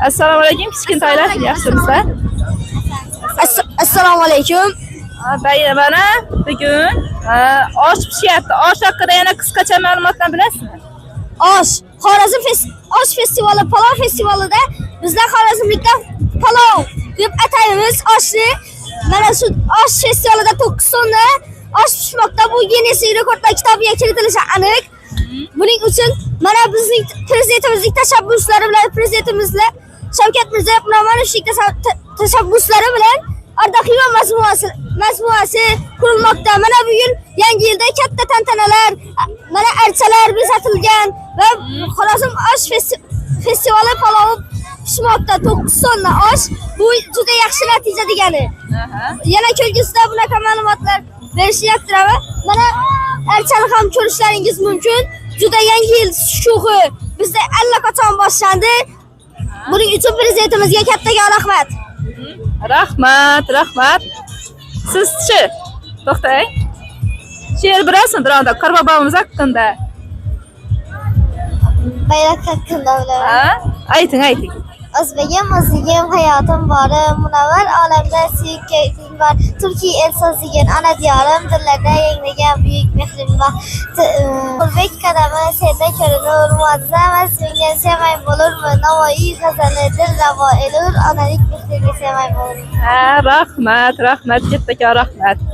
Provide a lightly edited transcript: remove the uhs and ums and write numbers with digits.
Assalomu alaykum kichkintoylar, yaxshimisizlar? Assalomu alaykum. Mana bugun osh pishyapti. Osh haqida yana qisqacha ma'lumotlar bilasizmi? Xorazm osh festivali, palov festivalida bizlar xorazmlikda palov deb ataymiz oshni. Mana shu osh festivalida 9 sonda osh pishmoqda. Bu Ginness rekordlar kitobiga kiritilishi aniq. Buning uchun mana bizning prezidentimizning tashabbuslari bilan prezidentimizlar Shavkat Mirziyoyev Namanushdek tashabbuslari bilan Ardaxiva majmuasi qurilmoqda. Mana bugun yangi yilda katta tantanalar, mana archalar bezatilgan va Xorazm osh festivali palovi pishmoqda. 9 sonna osh. Bu juda yaxshi natija degani. Yana kelgusida bunaqa ma'lumotlar berishni yoqtiraman. Mana archani ham ko'rishlaringiz mumkin. Juda yangi yil shug'i bizda allaqachon boshlandi. Buning uchun prezidentimizga kattaga rahmat. Rahmat. Siz-chi? To'xtang. She'r bilasizmi bironda Qorbobomiz haqida? Bayrak haqida bilaman. Ayting. O'zbegim, hayotim borim, munavvar olamda suyuk kayfim bor. Turkiy el so'zligin ona diyorim, dillarda yangragan buyuk mehrim bor. O'zbek qadami senda ko'rinur, muazzam ismingga sevmay bo'lurmi? Navoiy g'azali dil ravo elur, onalik mehriga sevmay bo'lurmi? Rahmat, kattakon rahmat.